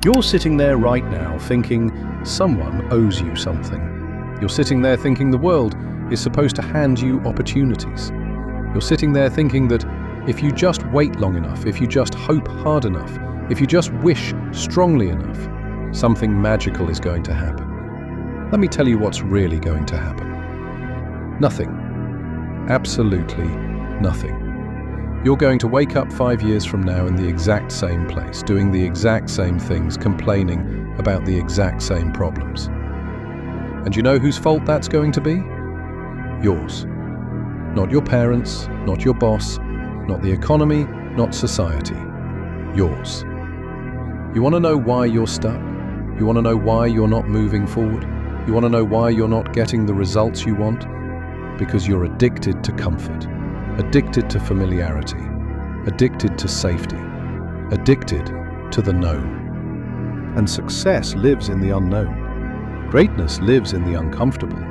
You're sitting there right now thinking someone owes you something. You're sitting there thinking the world is supposed to hand you opportunities. You're sitting there thinking that if you just wait long enough, if you just hope hard enough, if you just wish strongly enough, something magical is going to happen. Let me tell you what's really going to happen. Nothing. Absolutely nothing. You're going to wake up 5 years from now in the exact same place, doing the exact same things, complaining about the exact same problems. And you know whose fault that's going to be? Yours. Not your parents, not your boss, not the economy, not society. Yours. You want to know why you're stuck? You want to know why you're not moving forward? You want to know why you're not getting the results you want? Because you're addicted to comfort, addicted to familiarity, addicted to safety, addicted to the known. And success lives in the unknown. Greatness lives in the uncomfortable.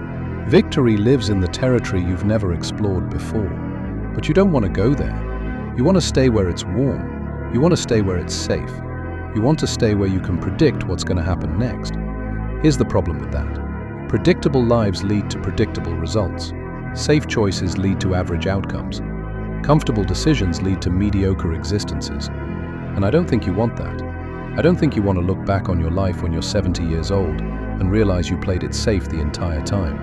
Victory lives in the territory you've never explored before. But you don't want to go there. You want to stay where it's warm. You want to stay where it's safe. You want to stay where you can predict what's going to happen next. Here's the problem with that. Predictable lives lead to predictable results. Safe choices lead to average outcomes. Comfortable decisions lead to mediocre existences. And I don't think you want that. I don't think you want to look back on your life when you're 70 years old and realize you played it safe the entire time.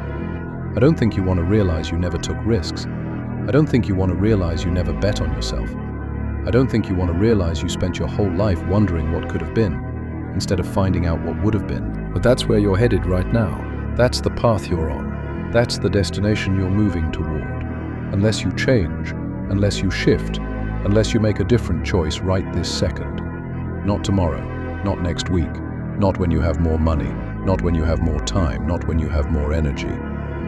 I don't think you want to realize you never took risks. I don't think you want to realize you never bet on yourself. I don't think you want to realize you spent your whole life wondering what could have been, instead of finding out what would have been. But that's where you're headed right now. That's the path you're on. That's the destination you're moving toward. Unless you change, unless you shift, unless you make a different choice right this second. Not tomorrow, not next week, not when you have more money, not when you have more time, not when you have more energy.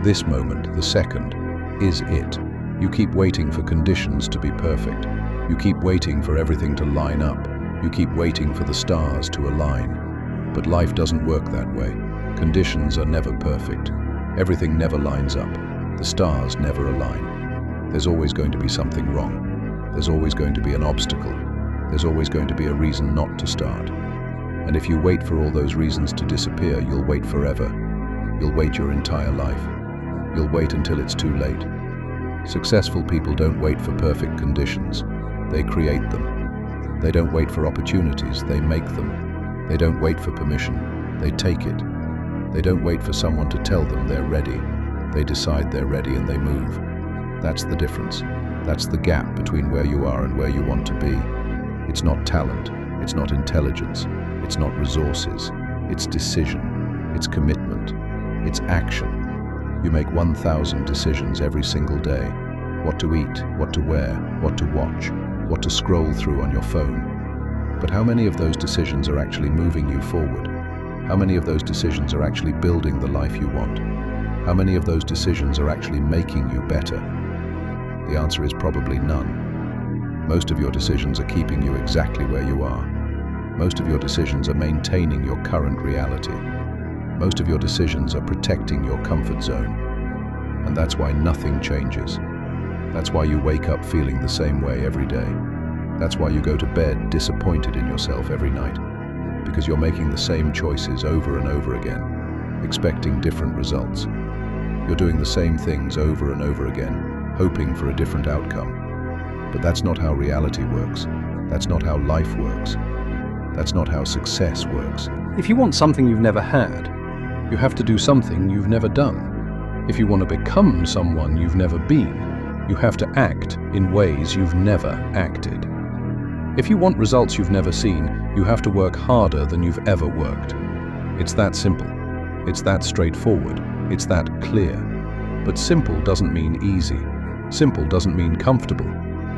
This moment, the second, is it. You keep waiting for conditions to be perfect. You keep waiting for everything to line up. You keep waiting for the stars to align. But life doesn't work that way. Conditions are never perfect. Everything never lines up. The stars never align. There's always going to be something wrong. There's always going to be an obstacle. There's always going to be a reason not to start. And if you wait for all those reasons to disappear, you'll wait forever. You'll wait your entire life. You'll wait until it's too late. Successful people don't wait for perfect conditions. They create them. They don't wait for opportunities, they make them. They don't wait for permission, they take it. They don't wait for someone to tell them they're ready. They decide they're ready and they move. That's the difference. That's the gap between where you are and where you want to be. It's not talent, it's not intelligence, it's not resources, it's decision, it's commitment, it's action. You make 1,000 decisions every single day. What to eat, what to wear, what to watch, what to scroll through on your phone. But how many of those decisions are actually moving you forward? How many of those decisions are actually building the life you want? How many of those decisions are actually making you better? The answer is probably none. Most of your decisions are keeping you exactly where you are. Most of your decisions are maintaining your current reality. Most of your decisions are protecting your comfort zone. And that's why nothing changes. That's why you wake up feeling the same way every day. That's why you go to bed disappointed in yourself every night. Because you're making the same choices over and over again, expecting different results. You're doing the same things over and over again, hoping for a different outcome. But that's not how reality works. That's not how life works. That's not how success works. If you want something you've never had, you have to do something you've never done. If you want to become someone you've never been, you have to act in ways you've never acted. If you want results you've never seen, you have to work harder than you've ever worked. It's that simple. It's that straightforward. It's that clear. But simple doesn't mean easy. Simple doesn't mean comfortable.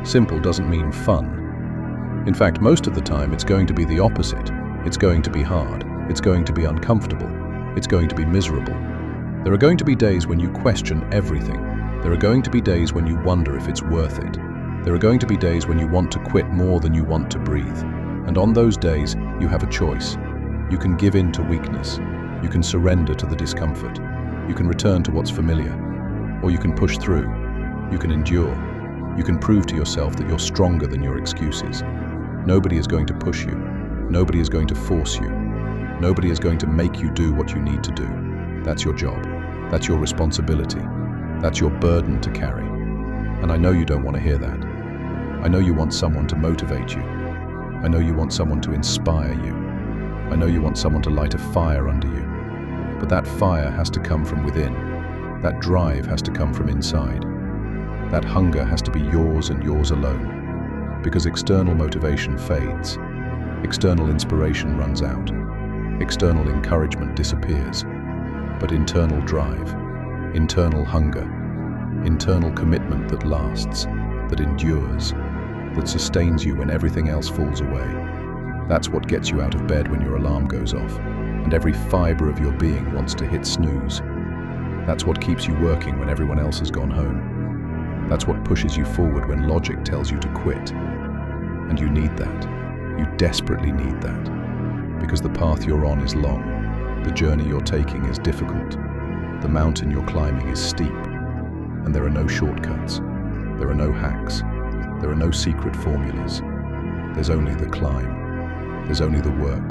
Simple doesn't mean fun. In fact, most of the time it's going to be the opposite. It's going to be hard. It's going to be uncomfortable. It's going to be miserable. There are going to be days when you question everything. There are going to be days when you wonder if it's worth it. There are going to be days when you want to quit more than you want to breathe. And on those days, you have a choice. You can give in to weakness. You can surrender to the discomfort. You can return to what's familiar. Or you can push through. You can endure. You can prove to yourself that you're stronger than your excuses. Nobody is going to push you. Nobody is going to force you. Nobody is going to make you do what you need to do. That's your job. That's your responsibility. That's your burden to carry. And I know you don't want to hear that. I know you want someone to motivate you. I know you want someone to inspire you. I know you want someone to light a fire under you. But that fire has to come from within. That drive has to come from inside. That hunger has to be yours and yours alone. Because external motivation fades. External inspiration runs out. External encouragement disappears. But internal drive, internal hunger, internal commitment that lasts, that endures, that sustains you when everything else falls away. That's what gets you out of bed when your alarm goes off, and every fiber of your being wants to hit snooze. That's what keeps you working when everyone else has gone home. That's what pushes you forward when logic tells you to quit. And you need that. You desperately need that. Because the path you're on is long, the journey you're taking is difficult, the mountain you're climbing is steep, and there are no shortcuts, there are no hacks, there are no secret formulas. There's only the climb, there's only the work,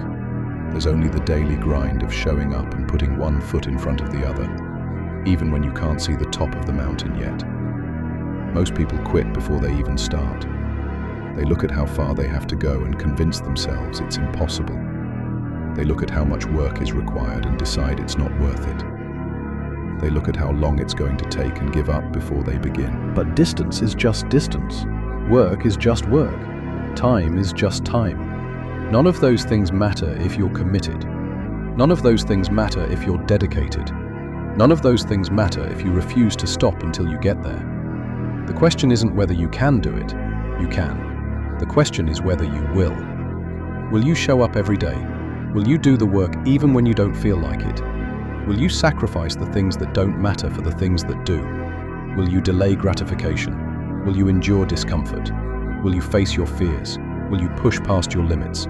there's only the daily grind of showing up and putting one foot in front of the other, even when you can't see the top of the mountain yet. Most people quit before they even start. They look at how far they have to go and convince themselves it's impossible. They look at how much work is required and decide it's not worth it. They look at how long it's going to take and give up before they begin. But distance is just distance. Work is just work. Time is just time. None of those things matter if you're committed. None of those things matter if you're dedicated. None of those things matter if you refuse to stop until you get there. The question isn't whether you can do it. You can. The question is whether you will. Will you show up every day? Will you do the work even when you don't feel like it? Will you sacrifice the things that don't matter for the things that do? Will you delay gratification? Will you endure discomfort? Will you face your fears? Will you push past your limits?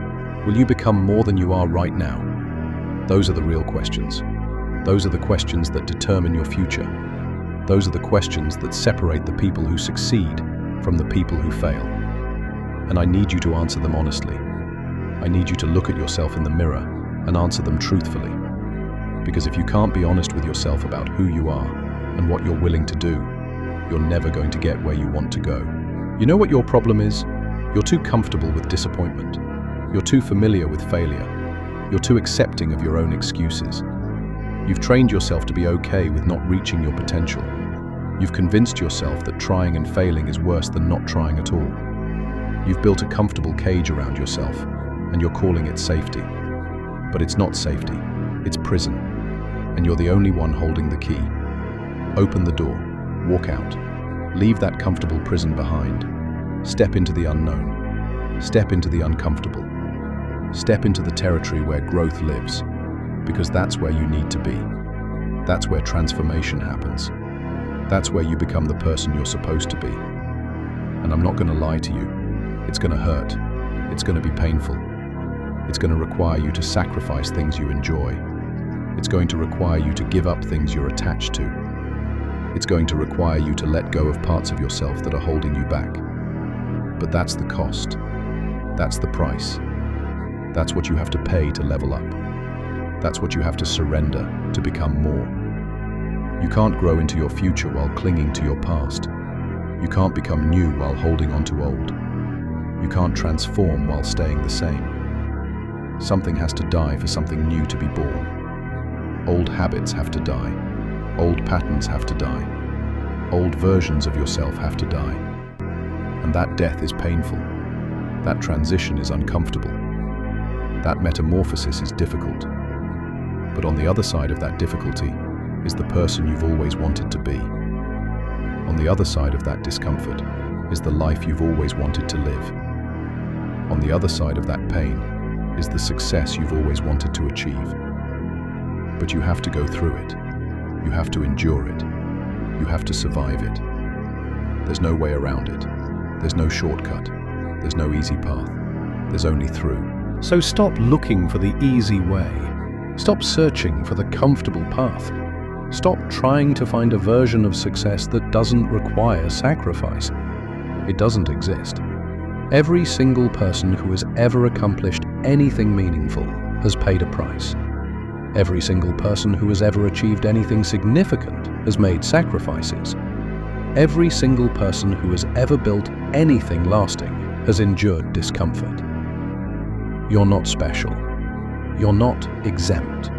Will you become more than you are right now? Those are the real questions. Those are the questions that determine your future. Those are the questions that separate the people who succeed from the people who fail. And I need you to answer them honestly. I need you to look at yourself in the mirror and answer them truthfully. Because if you can't be honest with yourself about who you are and what you're willing to do, you're never going to get where you want to go. You know what your problem is? You're too comfortable with disappointment. You're too familiar with failure. You're too accepting of your own excuses. You've trained yourself to be okay with not reaching your potential. You've convinced yourself that trying and failing is worse than not trying at all. You've built a comfortable cage around yourself, and you're calling it safety. But it's not safety, it's prison. And you're the only one holding the key. Open the door, walk out, leave that comfortable prison behind. Step into the unknown, step into the uncomfortable, step into the territory where growth lives, because that's where you need to be. That's where transformation happens. That's where you become the person you're supposed to be. And I'm not going to lie to you, it's going to hurt, it's going to be painful. It's going to require you to sacrifice things you enjoy. It's going to require you to give up things you're attached to. It's going to require you to let go of parts of yourself that are holding you back. But that's the cost. That's the price. That's what you have to pay to level up. That's what you have to surrender to become more. You can't grow into your future while clinging to your past. You can't become new while holding on to old. You can't transform while staying the same. Something has to die for something new to be born. Old habits have to die. Old patterns have to die. Old versions of yourself have to die. And that death is painful. That transition is uncomfortable. That metamorphosis is difficult. But on the other side of that difficulty is the person you've always wanted to be. On the other side of that discomfort is the life you've always wanted to live. On the other side of that pain is the success you've always wanted to achieve. But you have to go through it. You have to endure it. You have to survive it. There's no way around it. There's no shortcut. There's no easy path. There's only through. So stop looking for the easy way. Stop searching for the comfortable path. Stop trying to find a version of success that doesn't require sacrifice. It doesn't exist. Every single person who has ever accomplished anything meaningful has paid a price. Every single person who has ever achieved anything significant has made sacrifices. Every single person who has ever built anything lasting has endured discomfort. You're not special. You're not exempt.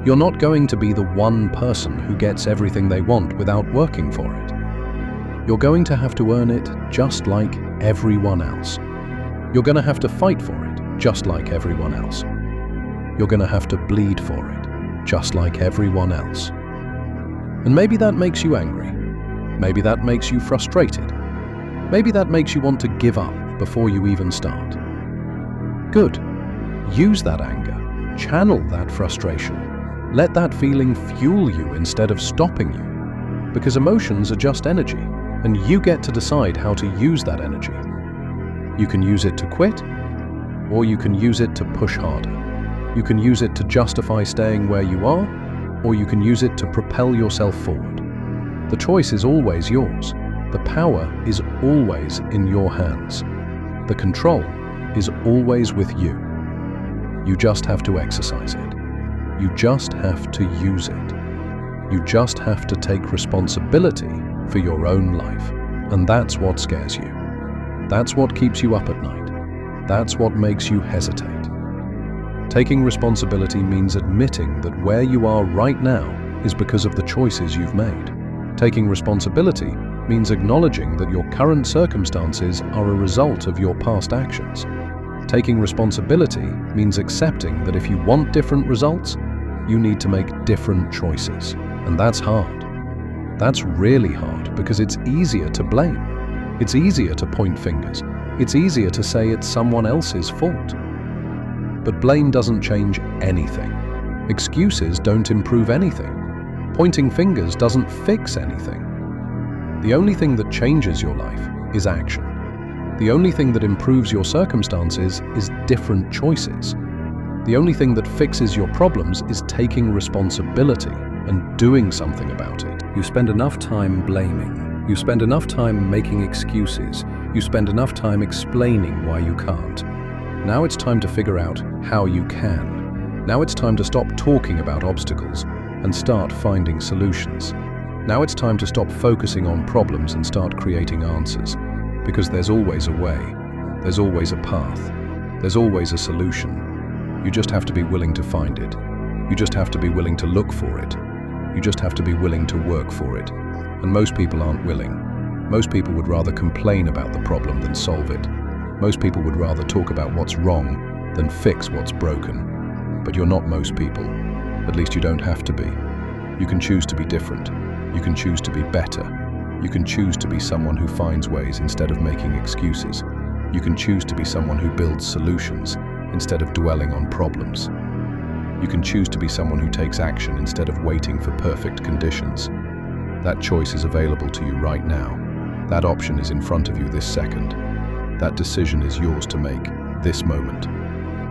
You're not going to be the one person who gets everything they want without working for it. You're going to have to earn it just like everyone else. You're going to have to fight for it just like everyone else. You're going to have to bleed for it just like everyone else. And maybe that makes you angry. Maybe that makes you frustrated. Maybe that makes you want to give up before you even start. Good. Use that anger. Channel that frustration. Let that feeling fuel you instead of stopping you. Because emotions are just energy, and you get to decide how to use that energy. You can use it to quit, or you can use it to push harder. You can use it to justify staying where you are, or you can use it to propel yourself forward. The choice is always yours. The power is always in your hands. The control is always with you. You just have to exercise it. You just have to use it. You just have to take responsibility for your own life. And that's what scares you. That's what keeps you up at night. That's what makes you hesitate. Taking responsibility means admitting that where you are right now is because of the choices you've made. Taking responsibility means acknowledging that your current circumstances are a result of your past actions. Taking responsibility means accepting that if you want different results, you need to make different choices. And that's hard. That's really hard because it's easier to blame. It's easier to point fingers. It's easier to say it's someone else's fault. But blame doesn't change anything. Excuses don't improve anything. Pointing fingers doesn't fix anything. The only thing that changes your life is action. The only thing that improves your circumstances is different choices. The only thing that fixes your problems is taking responsibility and doing something about it. You spend enough time blaming. You spend enough time making excuses. You spend enough time explaining why you can't. Now it's time to figure out how you can. Now it's time to stop talking about obstacles and start finding solutions. Now it's time to stop focusing on problems and start creating answers. Because there's always a way. There's always a path. There's always a solution. You just have to be willing to find it. You just have to be willing to look for it. You just have to be willing to work for it. And most people aren't willing. Most people would rather complain about the problem than solve it. Most people would rather talk about what's wrong than fix what's broken. But you're not most people. At least you don't have to be. You can choose to be different. You can choose to be better. You can choose to be someone who finds ways instead of making excuses. You can choose to be someone who builds solutions instead of dwelling on problems. You can choose to be someone who takes action instead of waiting for perfect conditions. That choice is available to you right now. That option is in front of you this second. That decision is yours to make this moment.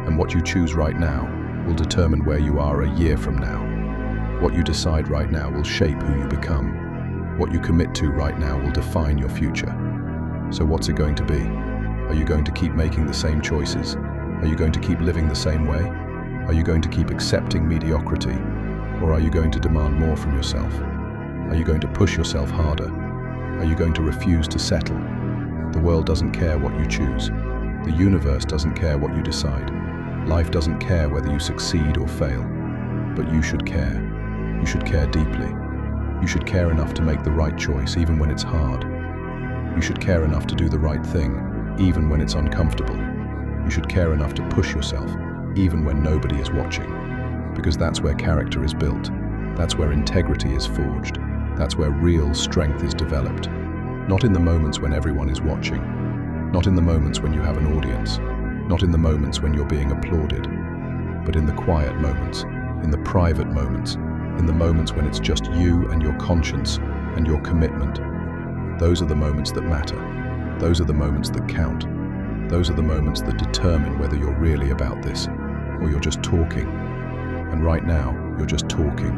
And what you choose right now will determine where you are a year from now. What you decide right now will shape who you become. What you commit to right now will define your future. So what's it going to be? Are you going to keep making the same choices? Are you going to keep living the same way? Are you going to keep accepting mediocrity? Or are you going to demand more from yourself? Are you going to push yourself harder? Are you going to refuse to settle? The world doesn't care what you choose. The universe doesn't care what you decide. Life doesn't care whether you succeed or fail. But you should care. You should care deeply. You should care enough to make the right choice even when it's hard. You should care enough to do the right thing even when it's uncomfortable. You should care enough to push yourself even when nobody is watching. Because that's where character is built. That's where integrity is forged. That's where real strength is developed. Not in the moments when everyone is watching. Not in the moments when you have an audience. Not in the moments when you're being applauded. But in the quiet moments, in the private moments, in the moments when it's just you and your conscience and your commitment. Those are the moments that matter. Those are the moments that count. Those are the moments that determine whether you're really about this or you're just talking. And right now, you're just talking.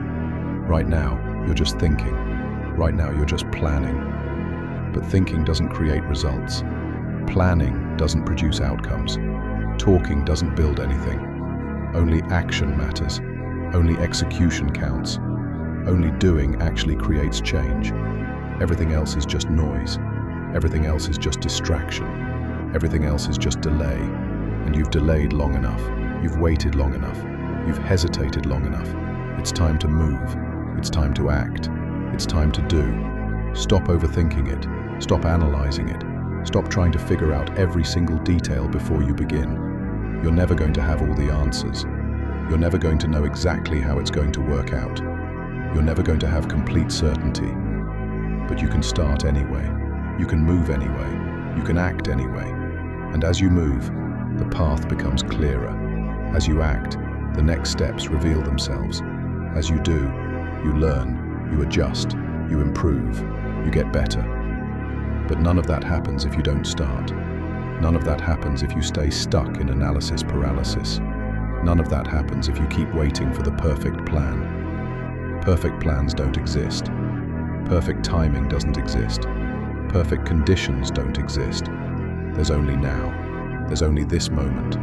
Right now, you're just thinking. Right now, you're just planning. But thinking doesn't create results. Planning doesn't produce outcomes. Talking doesn't build anything. Only action matters. Only execution counts. Only doing actually creates change. Everything else is just noise. Everything else is just distraction. Everything else is just delay. And you've delayed long enough. You've waited long enough. You've hesitated long enough. It's time to move. It's time to act. It's time to do. Stop overthinking it. Stop analyzing it. Stop trying to figure out every single detail before you begin. You're never going to have all the answers. You're never going to know exactly how it's going to work out. You're never going to have complete certainty. But you can start anyway. You can move anyway. You can act anyway. And as you move, the path becomes clearer. As you act, the next steps reveal themselves. As you do, you learn, you adjust, you improve, you get better. But none of that happens if you don't start. None of that happens if you stay stuck in analysis paralysis. None of that happens if you keep waiting for the perfect plan. Perfect plans don't exist. Perfect timing doesn't exist. Perfect conditions don't exist. There's only now. There's only this moment.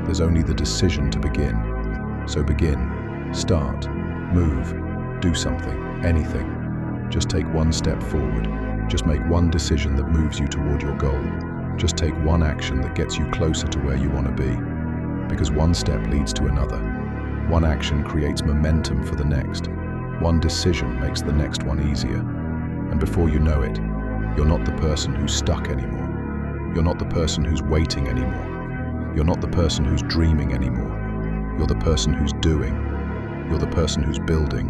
There's only the decision to begin. So begin, start, move, do something, anything. Just take one step forward. Just make one decision that moves you toward your goal. Just take one action that gets you closer to where you want to be. Because one step leads to another. One action creates momentum for the next. One decision makes the next one easier. And before you know it, you're not the person who's stuck anymore. You're not the person who's waiting anymore. You're not the person who's dreaming anymore. You're the person who's doing. You're the person who's building.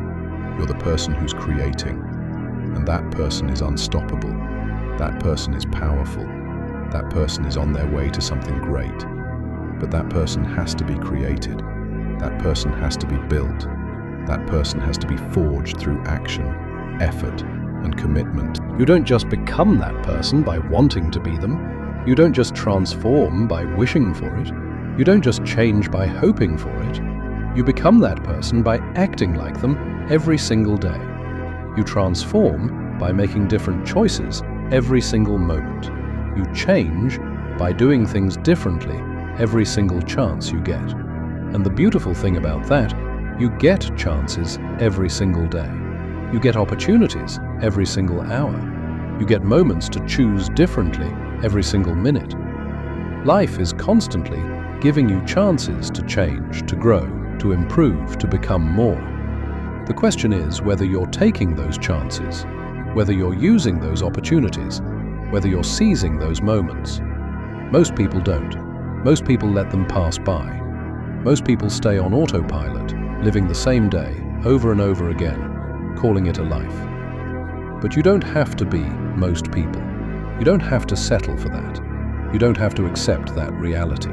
You're the person who's creating. And that person is unstoppable. That person is powerful. That person is on their way to something great. But that person has to be created. That person has to be built. That person has to be forged through action, effort, and commitment. You don't just become that person by wanting to be them. You don't just transform by wishing for it. You don't just change by hoping for it. You become that person by acting like them every single day. You transform by making different choices every single moment. You change by doing things differently every single chance you get. And the beautiful thing about that, you get chances every single day. You get opportunities every single hour. You get moments to choose differently every single minute. Life is constantly giving you chances to change, to grow, to improve, to become more. The question is whether you're taking those chances, whether you're using those opportunities, whether you're seizing those moments. Most people don't. Most people let them pass by. Most people stay on autopilot, living the same day over and over again, calling it a life. But you don't have to be most people. You don't have to settle for that. You don't have to accept that reality.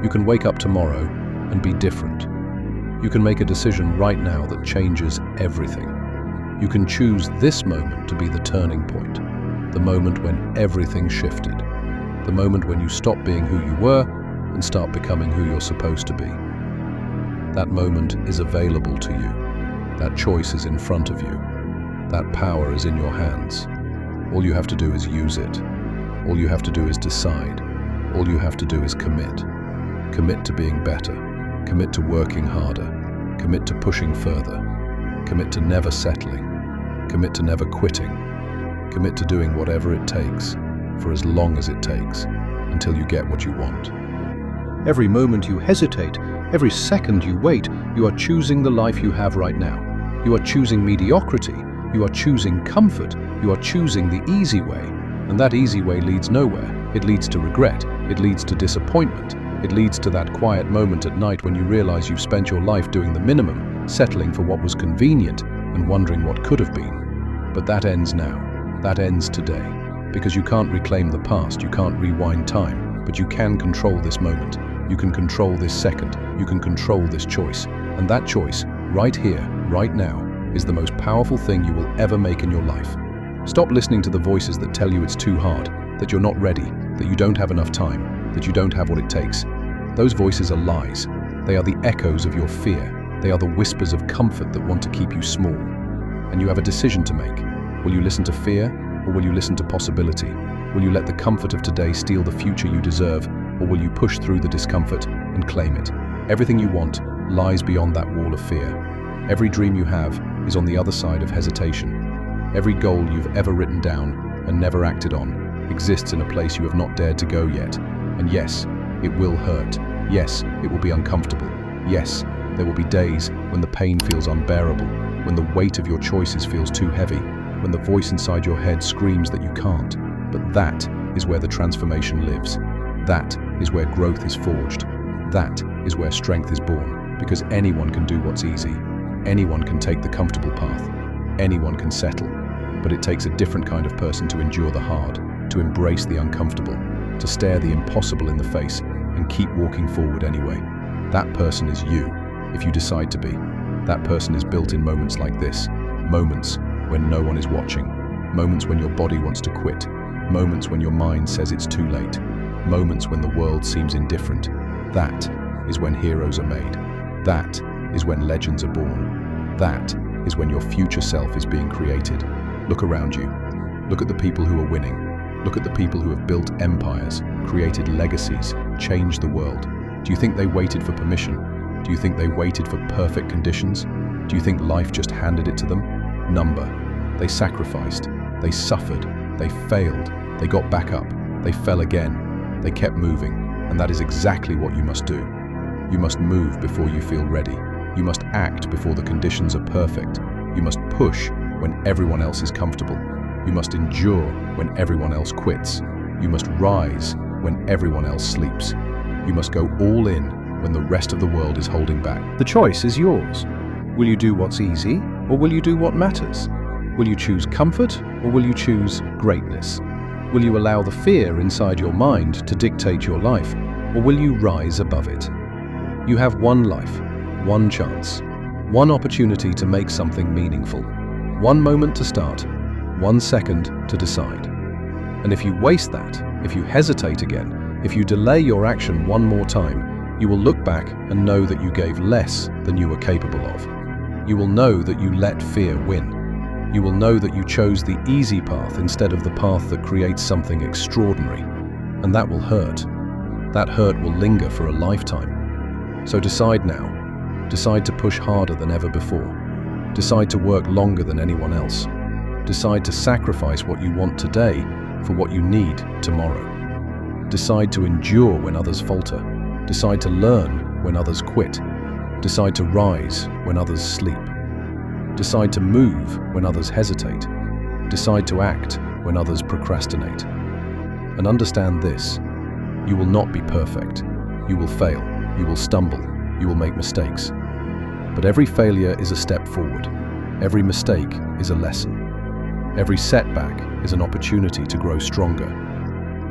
You can wake up tomorrow and be different. You can make a decision right now that changes everything. You can choose this moment to be the turning point, the moment when everything shifted, the moment when you stop being who you were and start becoming who you're supposed to be. That moment is available to you. That choice is in front of you. That power is in your hands. All you have to do is use it. All you have to do is decide. All you have to do is commit. Commit to being better. Commit to working harder. Commit to pushing further. Commit to never settling. Commit to never quitting. Commit to doing whatever it takes, for as long as it takes, until you get what you want. Every moment you hesitate, every second you wait, you are choosing the life you have right now. You are choosing mediocrity. You are choosing comfort. You are choosing the easy way. And that easy way leads nowhere. It leads to regret. It leads to disappointment. It leads to that quiet moment at night when you realize you've spent your life doing the minimum, settling for what was convenient, and wondering what could have been. But that ends now. That ends today. Because you can't reclaim the past, you can't rewind time, but you can control this moment. You can control this second. You can control this choice. And that choice, right here, right now, is the most powerful thing you will ever make in your life. Stop listening to the voices that tell you it's too hard, that you're not ready, that you don't have enough time, that you don't have what it takes. Those voices are lies. They are the echoes of your fear. They are the whispers of comfort that want to keep you small. And you have a decision to make. Will you listen to fear, or will you listen to possibility? Will you let the comfort of today steal the future you deserve, or will you push through the discomfort and claim it? Everything you want lies beyond that wall of fear. Every dream you have is on the other side of hesitation. Every goal you've ever written down and never acted on exists in a place you have not dared to go yet. And yes, it will hurt. Yes, it will be uncomfortable. Yes, there will be days when the pain feels unbearable, when the weight of your choices feels too heavy, when the voice inside your head screams that you can't. But that is where the transformation lives. That is where growth is forged. That is where strength is born. Because anyone can do what's easy. Anyone can take the comfortable path. Anyone can settle. But it takes a different kind of person to endure the hard, to embrace the uncomfortable, to stare the impossible in the face and keep walking forward anyway. That person is you, if you decide to be. That person is built in moments like this. Moments when no one is watching. Moments when your body wants to quit. Moments when your mind says it's too late. Moments when the world seems indifferent. That is when heroes are made. That is when legends are born. That is when your future self is being created. Look around you. Look at the people who are winning. Look at the people who have built empires, created legacies, changed the world. Do you think they waited for permission? Do you think they waited for perfect conditions? Do you think life just handed it to them? Number. They sacrificed. They suffered. They failed. They got back up. They fell again. They kept moving. And that is exactly what you must do. You must move before you feel ready. You must act before the conditions are perfect. You must push when everyone else is comfortable. You must endure when everyone else quits. You must rise when everyone else sleeps. You must go all in when the rest of the world is holding back. The choice is yours. Will you do what's easy, or will you do what matters? Will you choose comfort, or will you choose greatness? Will you allow the fear inside your mind to dictate your life, or will you rise above it? You have one life, one chance, one opportunity to make something meaningful, one moment to start, 1 second to decide. And if you waste that, if you hesitate again, if you delay your action one more time, you will look back and know that you gave less than you were capable of. You will know that you let fear win. You will know that you chose the easy path instead of the path that creates something extraordinary. And that will hurt. That hurt will linger for a lifetime. So decide now. Decide to push harder than ever before. Decide to work longer than anyone else. Decide to sacrifice what you want today for what you need tomorrow. Decide to endure when others falter. Decide to learn when others quit. Decide to rise when others sleep. Decide to move when others hesitate. Decide to act when others procrastinate. And understand this: you will not be perfect. You will fail. You will stumble. You will make mistakes. But every failure is a step forward. Every mistake is a lesson. Every setback is an opportunity to grow stronger.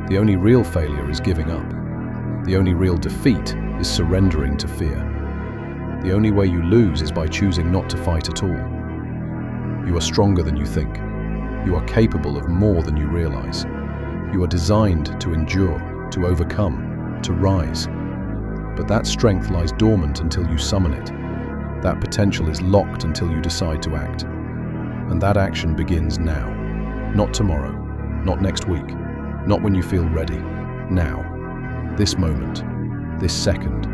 The only real failure is giving up. The only real defeat is surrendering to fear. The only way you lose is by choosing not to fight at all. You are stronger than you think. You are capable of more than you realize. You are designed to endure, to overcome, to rise. But that strength lies dormant until you summon it. That potential is locked until you decide to act. And that action begins now. Not tomorrow, not next week, not when you feel ready. Now. This moment, this second.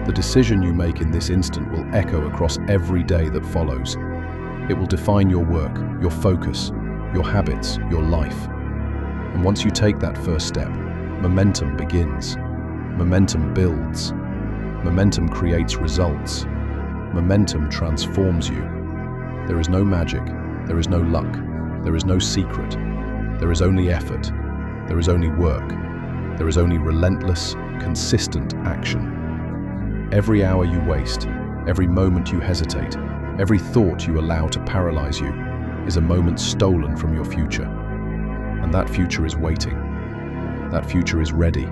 The decision you make in this instant will echo across every day that follows. It will define your work, your focus, your habits, your life. And once you take that first step, momentum begins. Momentum builds. Momentum creates results. Momentum transforms you. There is no magic. There is no luck. There is no secret. There is only effort. There is only work. There is only relentless, consistent action. Every hour you waste, every moment you hesitate, every thought you allow to paralyze you is a moment stolen from your future. And that future is waiting. That future is ready.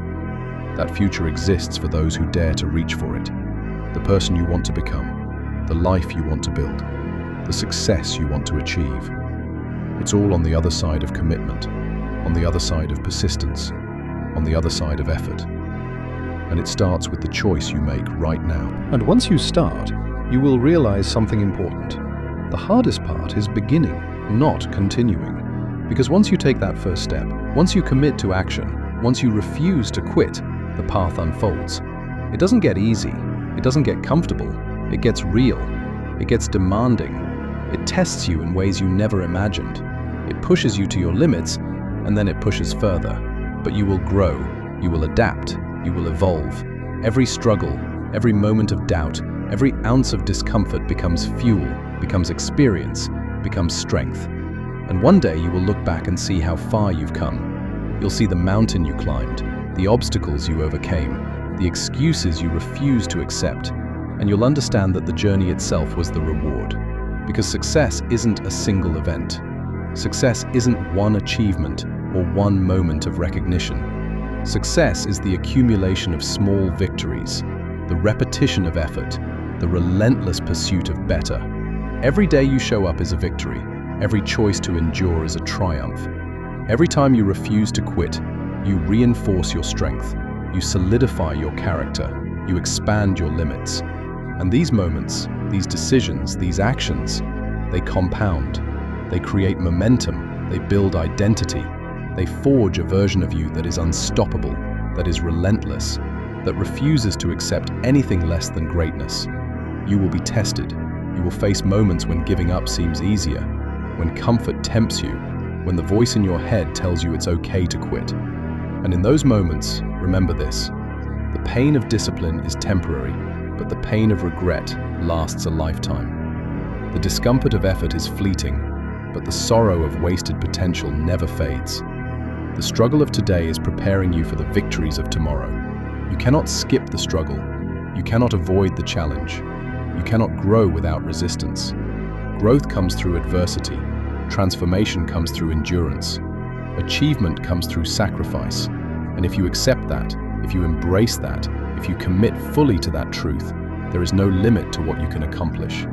That future exists for those who dare to reach for it. The person you want to become, the life you want to build, the success you want to achieve. It's all on the other side of commitment, on the other side of persistence, on the other side of effort. And it starts with the choice you make right now. And once you start, you will realize something important. The hardest part is beginning, not continuing. Because once you take that first step, once you commit to action, once you refuse to quit, the path unfolds. It doesn't get easy. It doesn't get comfortable. It gets real. It gets demanding. It tests you in ways you never imagined. It pushes you to your limits, and then it pushes further. But you will grow. You will adapt. You will evolve. Every struggle, every moment of doubt, every ounce of discomfort becomes fuel, becomes experience, becomes strength. And one day you will look back and see how far you've come. You'll see the mountain you climbed, the obstacles you overcame, the excuses you refused to accept, and you'll understand that the journey itself was the reward. Because success isn't a single event. Success isn't one achievement or one moment of recognition. Success is the accumulation of small victories, the repetition of effort, the relentless pursuit of better. Every day you show up is a victory. Every choice to endure is a triumph. Every time you refuse to quit, you reinforce your strength. You solidify your character. You expand your limits. And these moments, these decisions, these actions, they compound. They create momentum. They build identity. They forge a version of you that is unstoppable, that is relentless, that refuses to accept anything less than greatness. You will be tested. You will face moments when giving up seems easier, when comfort tempts you, when the voice in your head tells you it's okay to quit. And in those moments, remember this: the pain of discipline is temporary, but the pain of regret lasts a lifetime. The discomfort of effort is fleeting, but the sorrow of wasted potential never fades. The struggle of today is preparing you for the victories of tomorrow. You cannot skip the struggle. You cannot avoid the challenge. You cannot grow without resistance. Growth comes through adversity. Transformation comes through endurance. Achievement comes through sacrifice. And if you accept that, if you embrace that, if you commit fully to that truth, there is no limit to what you can accomplish.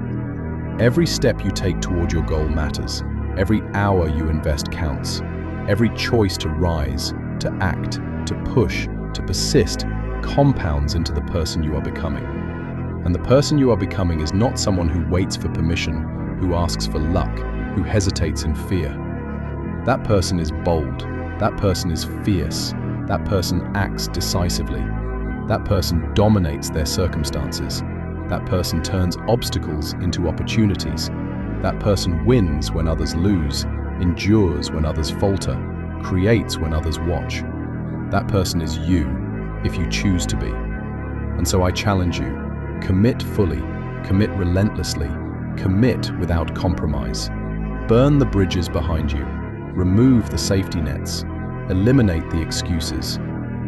Every step you take toward your goal matters. Every hour you invest counts. Every choice to rise, to act, to push, to persist compounds into the person you are becoming. And the person you are becoming is not someone who waits for permission, who asks for luck, who hesitates in fear. That person is bold. That person is fierce. That person acts decisively. That person dominates their circumstances. That person turns obstacles into opportunities. That person wins when others lose, endures when others falter, creates when others watch. That person is you, if you choose to be. And so I challenge you, commit fully, commit relentlessly, commit without compromise. Burn the bridges behind you, remove the safety nets, eliminate the excuses.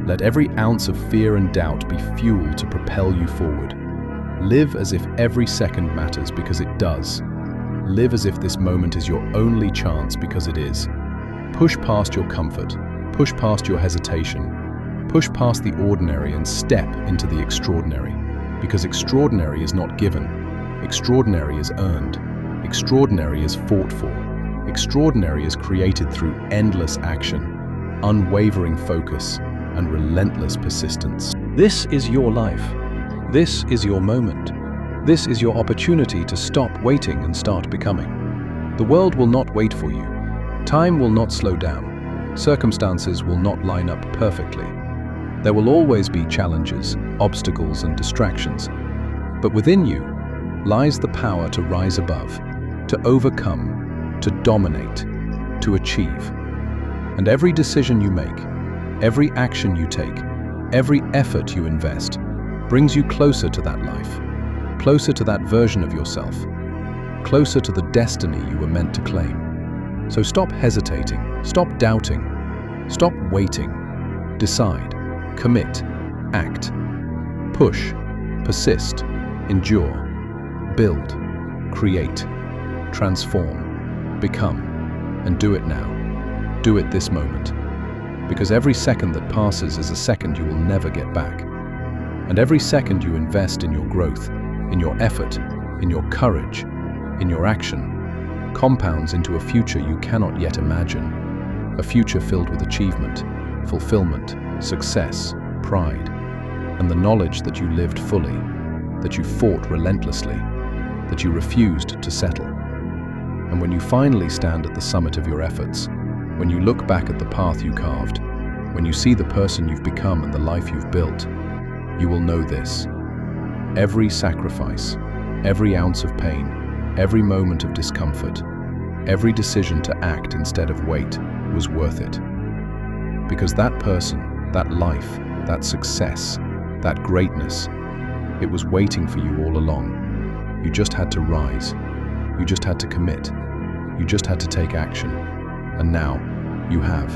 Let every ounce of fear and doubt be fuel to propel you forward. Live as if every second matters, because it does. Live as if this moment is your only chance, because it is. Push past your comfort, push past your hesitation, push past the ordinary and step into the extraordinary, because extraordinary is not given. Extraordinary is earned. Extraordinary is fought for. Extraordinary is created through endless action, unwavering focus, and relentless persistence. This is your life. This is your moment. This is your opportunity to stop waiting and start becoming. The world will not wait for you. Time will not slow down. Circumstances will not line up perfectly. There will always be challenges, obstacles, and distractions. But within you lies the power to rise above, to overcome, to dominate, to achieve. And every decision you make, every action you take, every effort you invest brings you closer to that life, closer to that version of yourself, closer to the destiny you were meant to claim. So stop hesitating, stop doubting, stop waiting. Decide, commit, act, push, persist, endure, build, create, transform, become, and do it now. Do it this moment. Because every second that passes is a second you will never get back. And every second you invest in your growth, in your effort, in your courage, in your action, compounds into a future you cannot yet imagine. A future filled with achievement, fulfillment, success, pride, and the knowledge that you lived fully, that you fought relentlessly, that you refused to settle. And when you finally stand at the summit of your efforts, when you look back at the path you carved, when you see the person you've become and the life you've built, you will know this. Every sacrifice, every ounce of pain, every moment of discomfort, every decision to act instead of wait was worth it. Because that person, that life, that success, that greatness, it was waiting for you all along. You just had to rise. You just had to commit. You just had to take action. And now, you have.